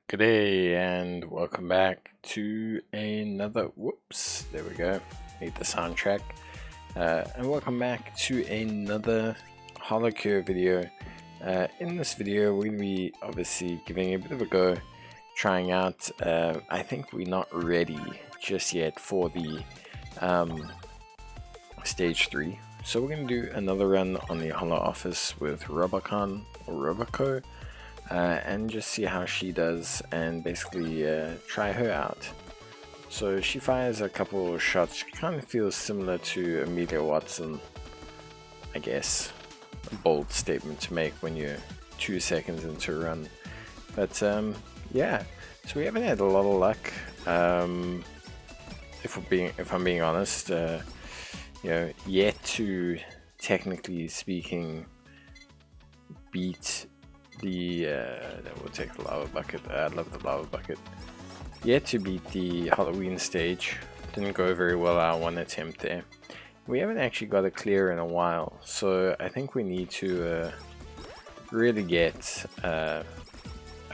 Good day and welcome back to another, whoops, there we go, need the soundtrack, and welcome back to another Holocure video. In this video we're going to be obviously giving a bit of a go, trying out, I think we're not ready just yet for the stage 3, so we're going to do another run on the Holo Office with Roboco or Roboco. And just see how she does and basically try her out. So she fires a couple of shots. She kind of feels similar to Amelia Watson, I guess. A bold statement to make when you're 2 seconds into a run. But yeah, so we haven't had a lot of luck. If I'm being honest, you know, yet to technically speaking beat the we'll take the lava bucket. I love the lava bucket. Yet to beat the Halloween stage. Didn't go very well our one attempt there. We haven't actually got a clear in a while, so I think we need to really get a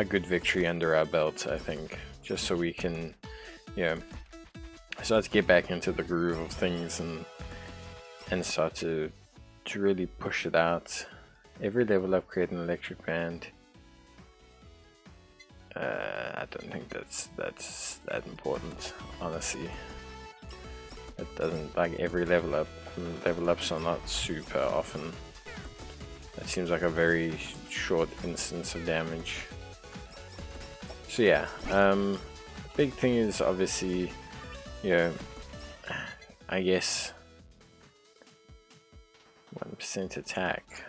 good victory under our belt, I think, just so we can, you know, start to get back into the groove of things and start to really push it out. Every level up create an electric band. I don't think that's that important, honestly. It doesn't, like, every level ups are not super often. That seems like a very short instance of damage. So yeah, big thing is obviously, you know, I guess 1% attack.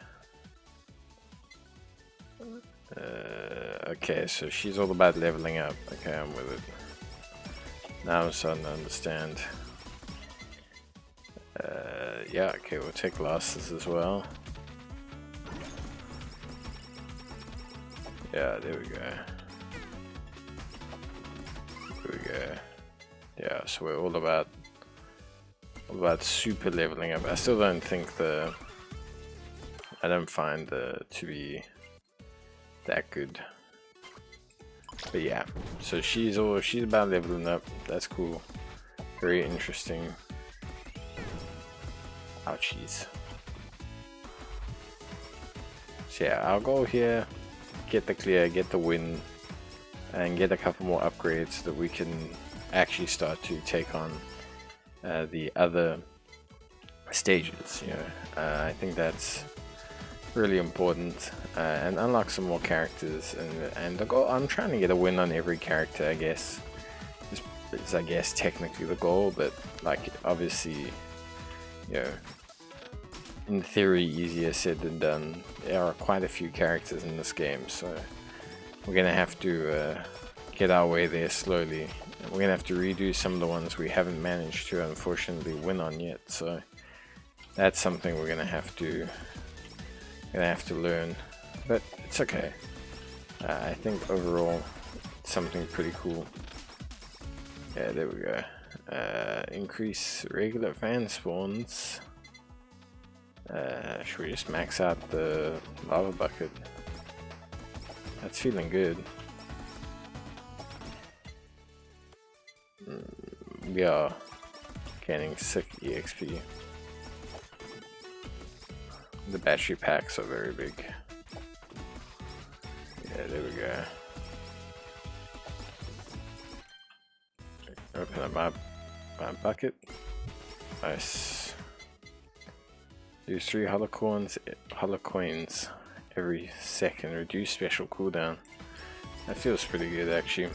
Okay, so she's all about leveling up. Okay, I'm with it. Now I'm starting to understand. Yeah, okay, we'll take losses as well. Yeah, there we go. There we go. Yeah, so we're all about super leveling up. I still don't think I don't find to be that good. But yeah, so she's about leveling up. That's cool. Very interesting. Ouchies. So yeah, our goal here, get the clear, get the win, and get a couple more upgrades so that we can actually start to take on the other stages. You know, I think that's really important, and unlock some more characters, and the goal, I'm trying to get a win on every character, I guess. It's I guess technically the goal, but like obviously, you know, in theory easier said than done. There are quite a few characters in this game, so we're gonna have to get our way there slowly. We're gonna have to redo some of the ones we haven't managed to unfortunately win on yet, so that's something we're gonna have to learn, but it's okay. I think overall it's something pretty cool. Yeah, there we go. Increase regular fan spawns. Should we just max out the lava bucket? That's feeling good. We are getting sick EXP. The battery packs are very big. Yeah, there we go. Open up my bucket. Nice. Use 3 holo coins every second. Reduce special cooldown. That feels pretty good actually.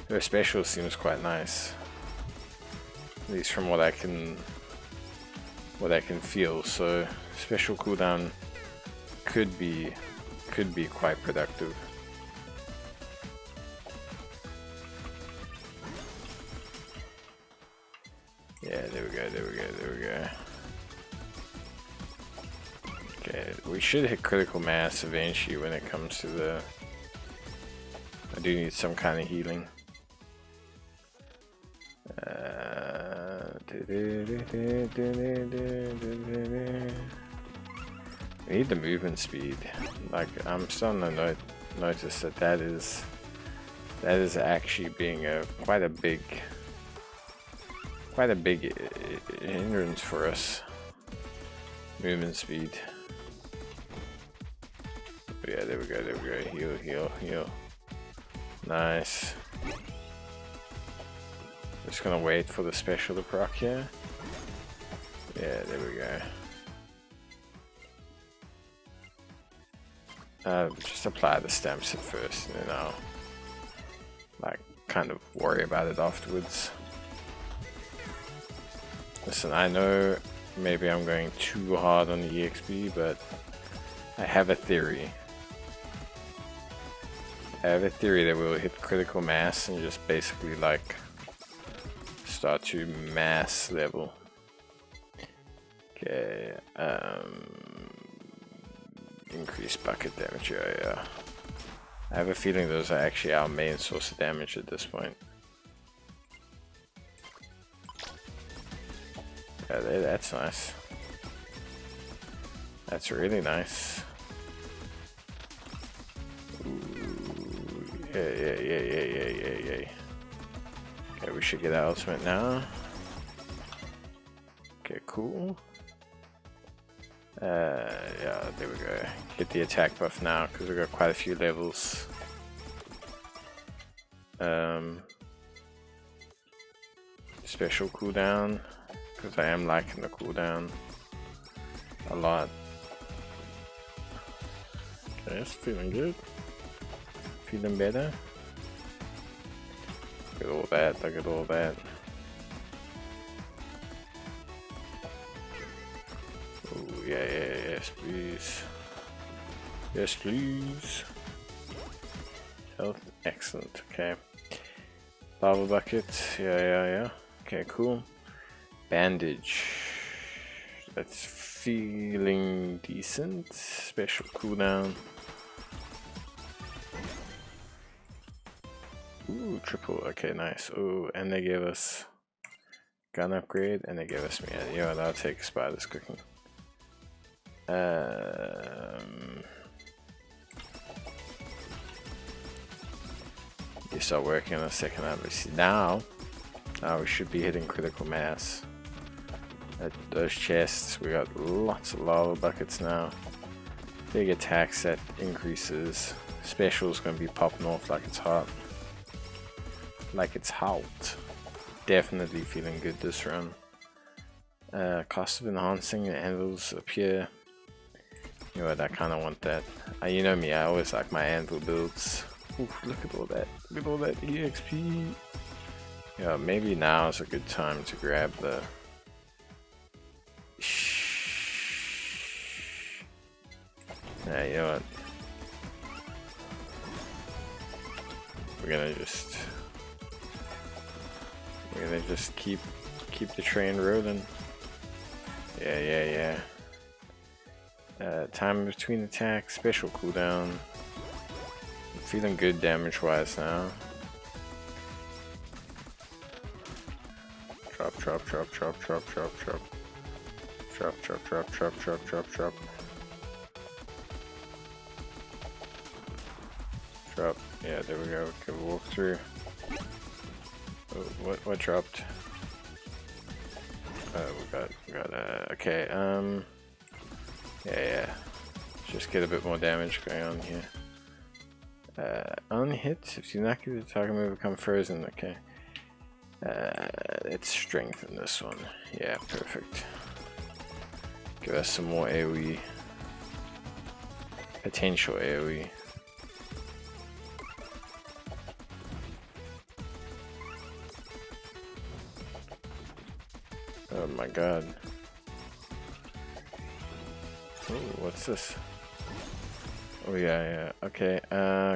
Their special seems quite nice. At least from what I can feel, so special cooldown could be quite productive. Yeah, there we go. Okay, we should hit critical mass eventually when it comes to the... I do need some kind of healing. We need the movement speed. Like, I'm starting to notice that is actually being quite a big hindrance for us. Movement speed. Yeah, there we go, there we go. Heal, heal, heal. Nice. Just gonna wait for the special to proc here. Yeah, there we go. Just apply the stamps at first, and then I'll like kind of worry about it afterwards. Listen, I know maybe I'm going too hard on the EXP, but I have a theory. I have a theory that we'll hit critical mass and just basically like start to mass level. Okay, increase bucket damage, yeah. I have a feeling those are actually our main source of damage at this point. Yeah, that's nice. That's really nice. Ooh, yeah. Okay, we should get our ultimate now. Okay, cool. Yeah, there we go. Get the attack buff now because we've got quite a few levels. Special cooldown because I am liking the cooldown a lot. Okay, it's feeling good. Feeling better. Look at all that, look at all that. Oh, yeah, yes, please. Yes, please. Health, excellent, okay. Lava bucket, yeah. Okay, cool. Bandage. That's feeling decent. Special cooldown. Ooh, triple. Okay, nice. Ooh, and they gave us gun upgrade, and they gave us me. You know what? I'll take Spider's cooking. You start working on the second obviously. Now we should be hitting critical mass. At those chests, we got lots of lava buckets now. Big attacks that increases. Special's gonna be popping off like it's hot. Like it's hot. Definitely feeling good this run. Cost of enhancing the anvils appear. You know what, I kinda want that. You know me, I always like my anvil builds. Oof, look at all that. Look at all that EXP. Yeah, maybe now is a good time to grab the... Yeah, you know what? We're gonna just keep the train rolling. Yeah. Time between attacks, special cooldown. I'm feeling good damage wise now. Drop. Drop. Yeah, there we go. Okay, we'll walk through. Oh, what dropped? We got okay, yeah. Just get a bit more damage going on here. Unhit, if you knock the target move become frozen, okay. Let's strengthen this one. Yeah, perfect. Give us some more AoE. Potential AoE. Oh my god. Oh, what's this? Oh yeah, okay.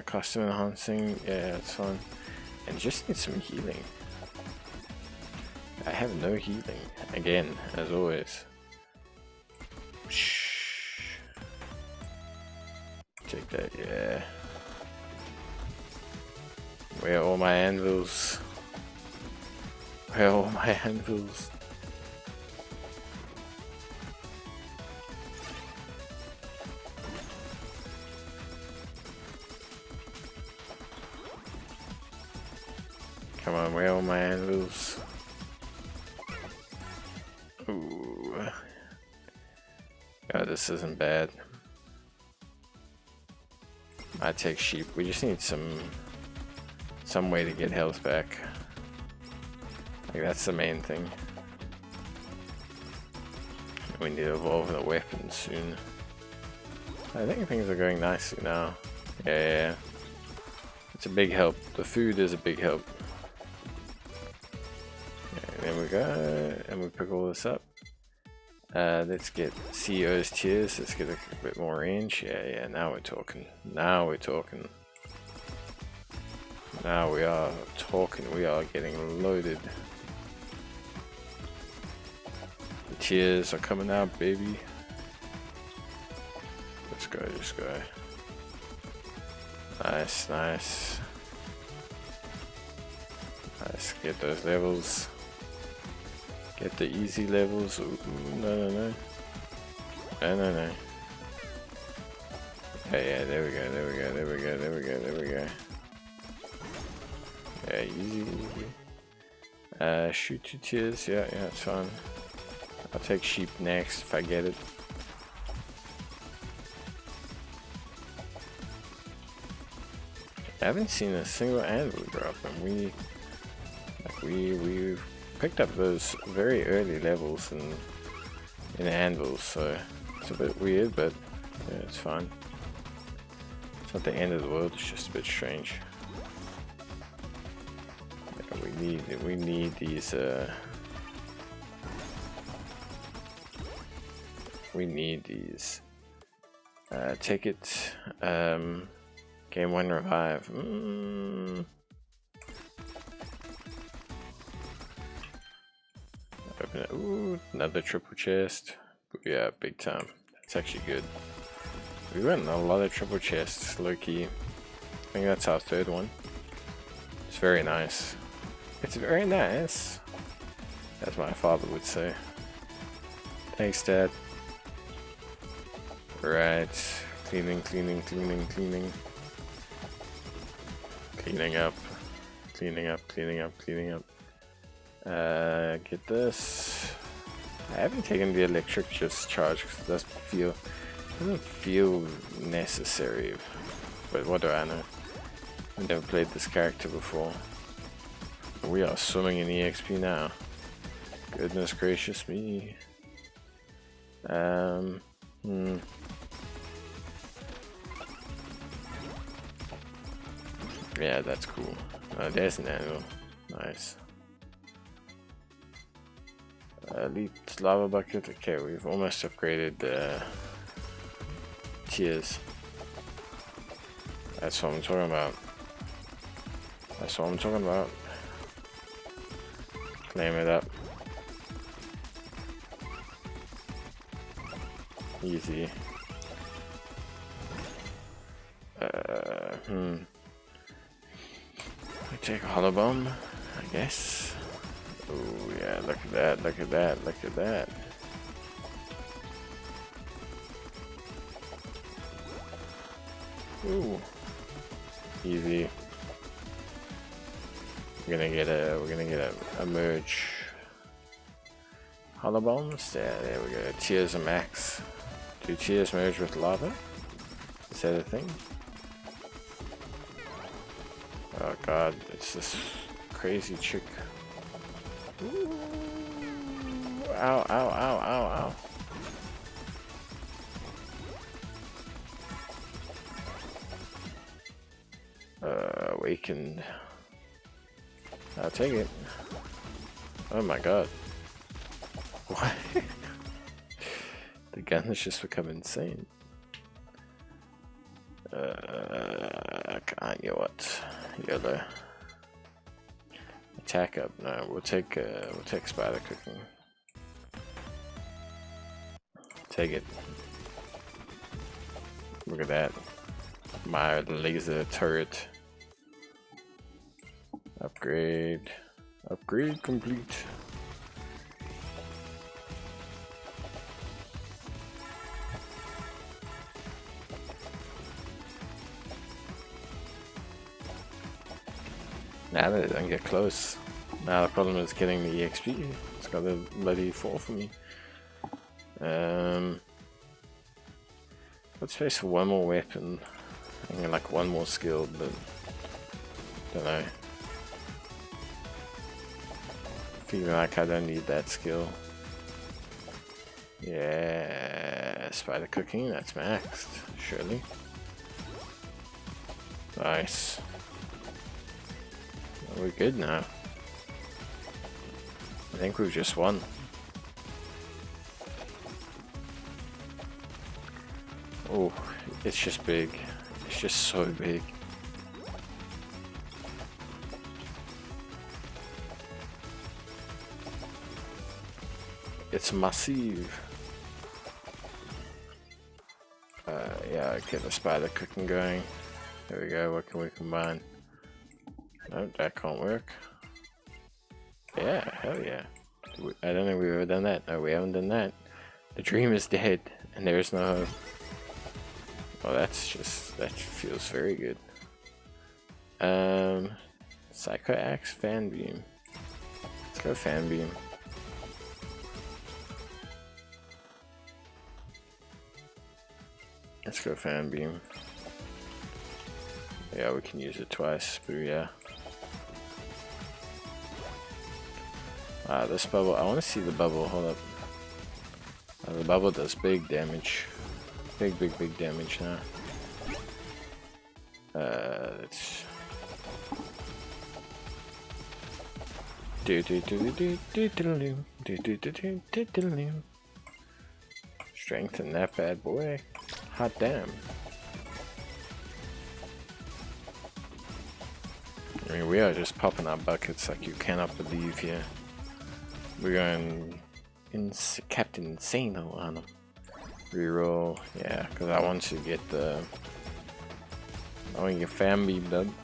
Costume enhancing, yeah, it's fun. And just need some healing. I have no healing. Again, as always. Shh. Take that, yeah. Where are all my anvils? Where are all my anvils? Come on, where are all my anvils? Ooh. Oh, this isn't bad. I take sheep. We just need some way to get health back. Like, that's the main thing. We need to evolve the weapon soon. I think things are going nicely now. Yeah. It's a big help. The food is a big help. Okay, there we go. And we pick all this up. Let's get CEO's tiers. Let's get a bit more range. Yeah, now we're talking. Now we're talking. Now we are talking. We are getting loaded. The tiers are coming out, baby. Let's go, let's go. Nice, nice. Nice, get those levels. Get the easy levels. Ooh, no. No. Yeah, there we go. Yeah, easy. Shoot 2 tiers. Yeah, it's fine. I'll take sheep next if I get it. I haven't seen a single anvil drop, and we've picked up those very early levels in anvils, so it's a bit weird, but yeah, it's fine. It's not the end of the world. It's just a bit strange. Yeah, we need these. We need these. Take it. Game 1 revive. Open it. Ooh, another triple chest. Yeah, big time. That's actually good. We went a lot of triple chests, low-key. I think that's our 3rd one. It's very nice. It's very nice, as my father would say. Thanks, Dad. Right. Cleaning. Cleaning up. Get this. I haven't taken the electric discharge because it doesn't feel necessary. But what do I know? I've never played this character before. We are swimming in EXP now. Goodness gracious me. Yeah, that's cool. There's an anvil. Nice. Elite lava bucket. Okay, we've almost upgraded the tiers. That's what I'm talking about. Claim it up. Easy. I take a hollow bomb, I guess. Oh yeah, look at that. Ooh. Easy. We're gonna get a merge. Hollow bombs? There we go. Tiers are max. Do tiers merge with lava? Is that a thing? Oh god, it's this crazy chick. Ooh. Ow. Awakened. I'll take it. Oh my god. What? The gun has just become insane. Can't get what? Yellow. Attack up. No, we'll take spider cooking. Take it. Look at that. My laser turret. Upgrade. Upgrade complete. Now that it don't get close. Now the problem is getting the EXP. It's got a bloody 4 for me. Got space for one more weapon. And like one more skill, but don't know. Feeling like I don't need that skill. Yeah, spider cooking, that's maxed, surely. Nice. We're good now. I think we've just won. Oh, it's just big. It's just so big. It's massive. Yeah, get the spider cooking going. There we go, what can we combine? No, that can't work. Yeah, hell yeah. I don't think we've ever done that. No, we haven't done that. The dream is dead, and there is no hope. Oh, that's just, that feels very good. Psycho Axe, Fan Beam. Let's go Fan Beam. Let's go Fan Beam. Yeah, we can use it twice, but yeah. This bubble, I want to see the bubble, hold up. The bubble does big damage. Big damage now. Let's... Strengthen that bad boy. Hot damn. I mean, we are just popping our buckets like you cannot believe here. We're going Captain Insano on them. Reroll, yeah, because I want to get the... I want to get Fan Beam done.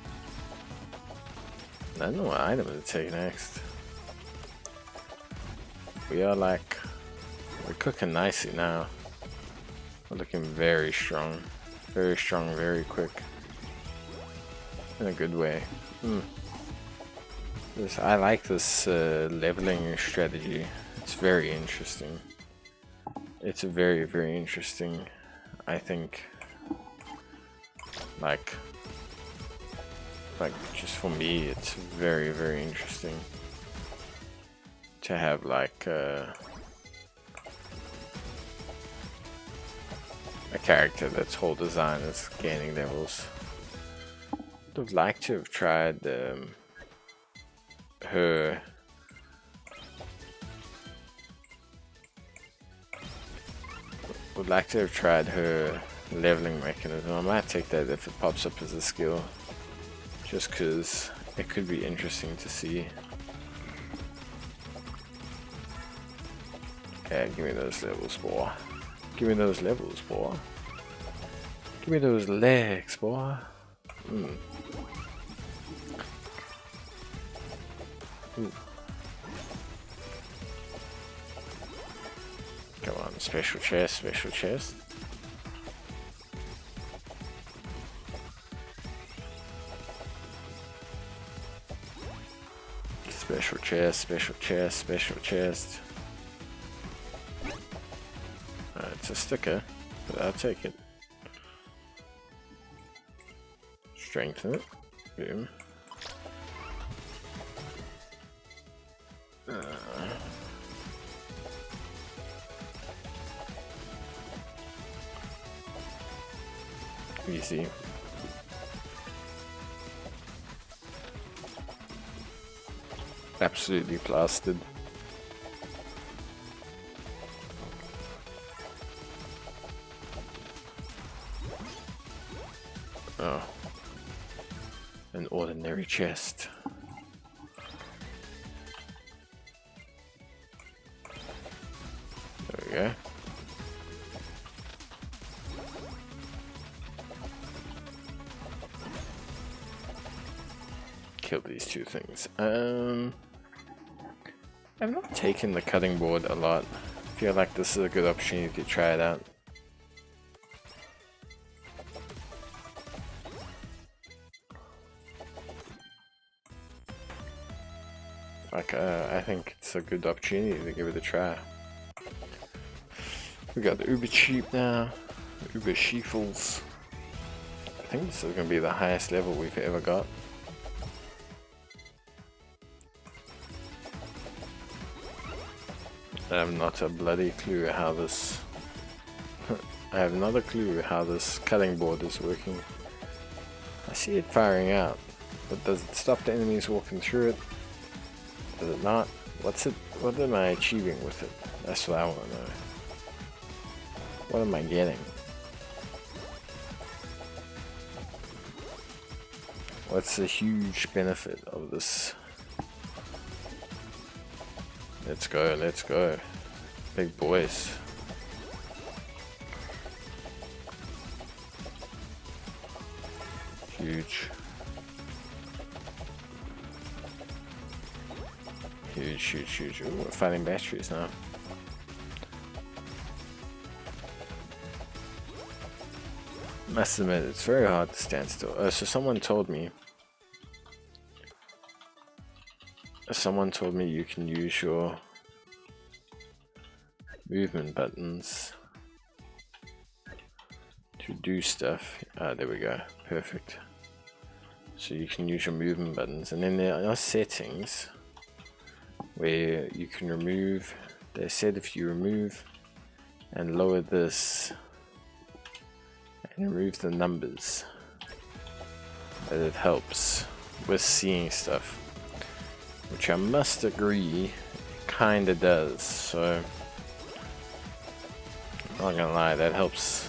I don't know what item to take next. We are like... We're cooking nicely now. We're looking very strong. Very strong, very quick. In a good way. I like this leveling strategy. It's very interesting. It's very interesting. I think, like just for me, it's very interesting to have like a character that's whole design is gaining levels. Would like to have tried her. Would like to have tried her leveling mechanism. I might take that if it pops up as a skill, just because it could be interesting to see. Yeah, give me those levels, boy. Give me those levels, boy. Give me those legs, boy. Come on, special chest, special chest. Special chest, special chest, special chest. It's a sticker, but I'll take it. Strengthen it. Boom. Easy. Absolutely plastered. Oh. An ordinary chest. There we go. Kill these two things. I've not taken the cutting board a lot. I feel like this is a good opportunity to try it out. Like, I think it's a good opportunity to give it a try. We got the Uber Sheep now. Uber Sheefles. I think this is going to be the highest level we've ever got. I have not a bloody clue how this... I have not a clue how this cutting board is working. I see it firing out, but does it stop the enemies walking through it? Does it not? What's it? What am I achieving with it? That's what I want to know. What am I getting? What's the huge benefit of this? Let's go, let's go. Big boys. Huge. Huge, huge, huge. Ooh, we're fighting batteries now. Must admit, it's very hard to stand still. Oh, so someone told me you can use your movement buttons to do stuff. Ah, there we go. Perfect. So you can use your movement buttons, and then there are settings where you can remove. They said if you remove and lower this and remove the numbers, that it helps with seeing stuff, which I must agree kinda does. So I'm not gonna lie, that helps.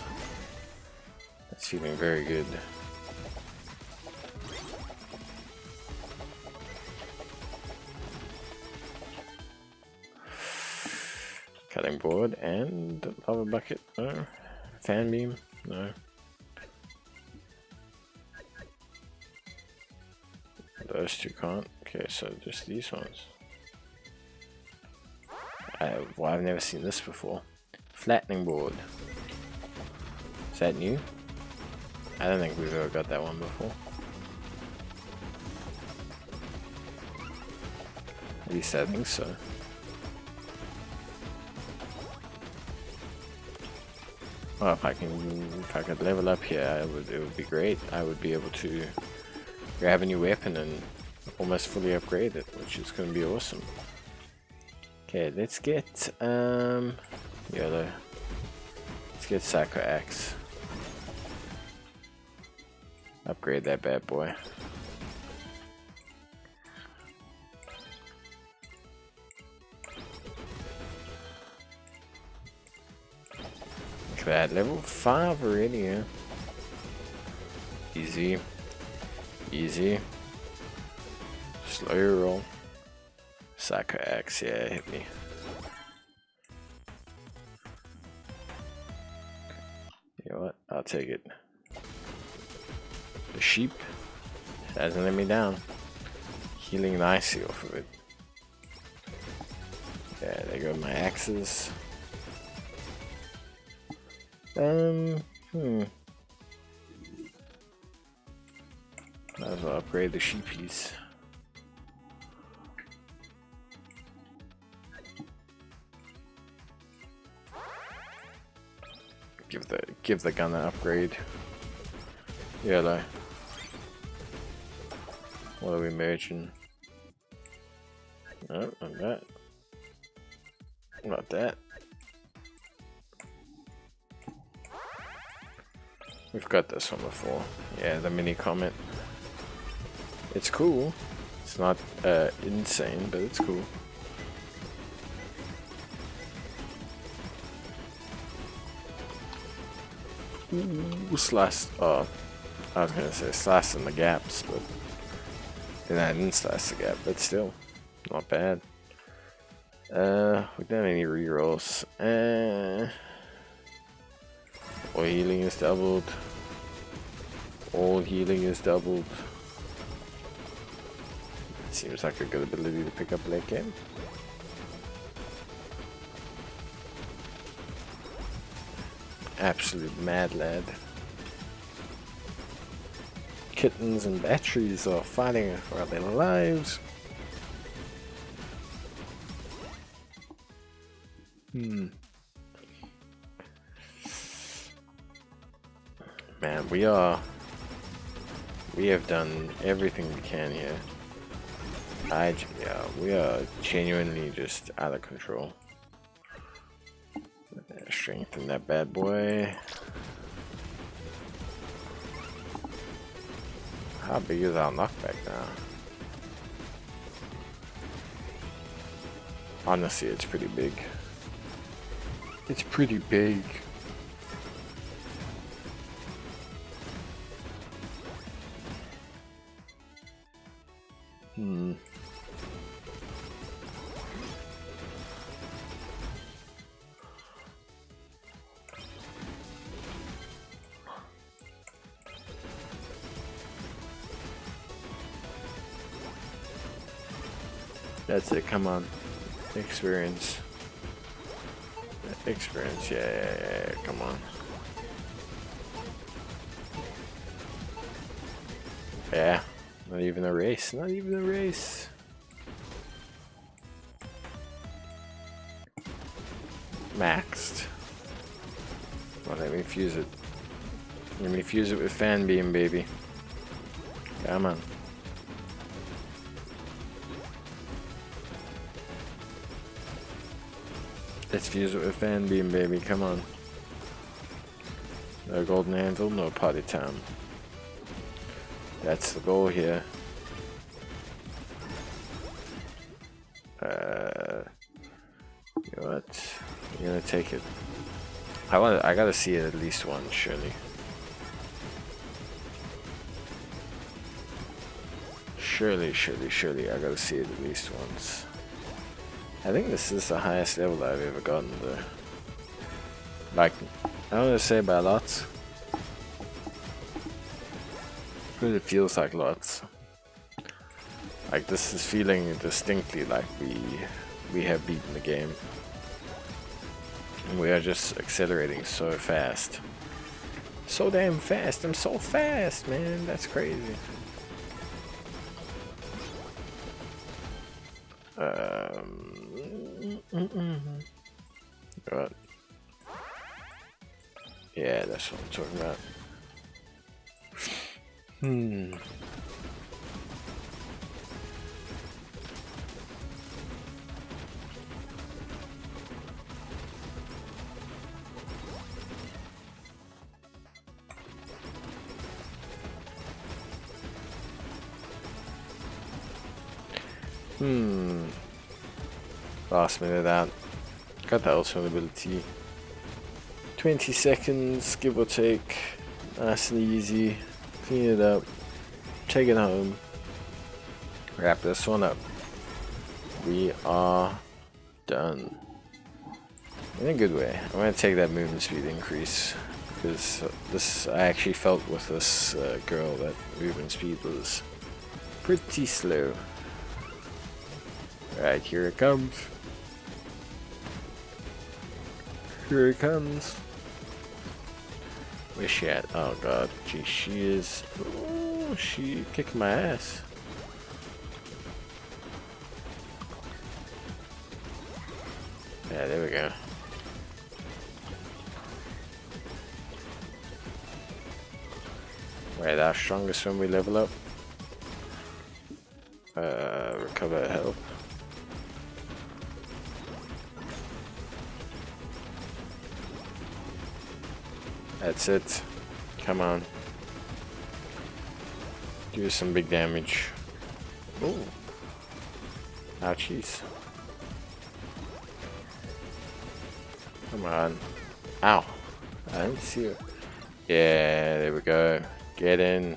That's feeling very good. Cutting board and lava bucket. No. Fan beam. No. Those two can't. Okay, so just these ones. Well, I've never seen this before. Flattening board. Is that new? I don't think we've ever got that one before. At least I think so. Well, if I could level up here, it would be great. I would be able to grab a new weapon and almost fully upgrade it, which is going to be awesome. Okay, let's get yellow. Let's get Psycho Axe. Upgrade that bad boy. Look at that, level 5 already, yeah. Easy. Easy. Slow your roll. Psycho Axe, yeah, hit me. You know what? I'll take it. The sheep hasn't let me down. Healing nicely off of it. Yeah, there go my axes. Might as well upgrade the sheepies. Give the gun an upgrade. Yellow. What are we merging? No, not that. Not that. We've got this one before. Yeah, the mini comet. It's cool. It's not insane, but it's cool. Ooh, sliced. Oh, I was gonna say slicing the gaps, but then I didn't slice the gap. But still, not bad. We don't have any rerolls. All healing is doubled. All healing is doubled. It seems like a good ability to pick up late game. Absolute mad lad. Kittens and batteries are fighting for their lives. Man, we have done everything we can here. Yeah, we are genuinely just out of control. Strengthen that bad boy. How big is our knockback now? Honestly, it's pretty big. It's pretty big. That's it, come on. Experience. Experience, yeah, come on. Yeah, not even a race, not even a race. Maxed. Well, let me fuse it. Let me fuse it with fan beam, baby. Come on. Let's fuse it with fan beam, baby. Come on. No golden handle, no party time. That's the goal here. You know what? I'm gonna take it. I gotta see it at least once, surely. Surely, I gotta see it at least once. I think this is the highest level I've ever gotten though. Like, I don't want to say by lots, but it feels like lots. Like, this is feeling distinctly like we have beaten the game. And we are just accelerating so fast. So damn fast, I'm so fast, man, that's crazy. What? Yeah, that's what I'm talking about. Last minute out. Got the ultimate ability. 20 seconds, give or take. Nice and easy. Clean it up. Take it home. Wrap this one up. We are done. In a good way. I'm gonna take that movement speed increase. Because this, I actually felt with this girl that movement speed was pretty slow. Right, here it comes. Here it comes. Where's she at? Oh god, gee, she is. Oh, she kicked my ass. Yeah, there we go. Right, our strongest when we level up. Recover health. That's it. Come on. Do some big damage. Oh. Ouchies. Come on. Ow. I didn't see it. Yeah, there we go. Get in.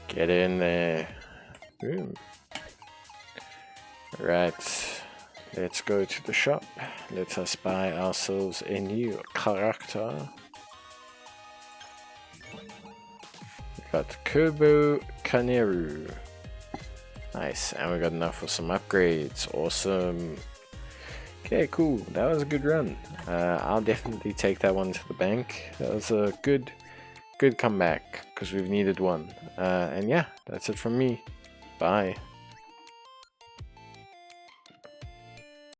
Get in there. Boom. Right. Let's go to the shop. Let us buy ourselves a new character. We got Kobo Kaneru. Nice, and we got enough for some upgrades. Awesome. Okay, cool. That was a good run. I'll definitely take that one to the bank. That was a good comeback because we've needed one. And yeah, that's it from me. Bye.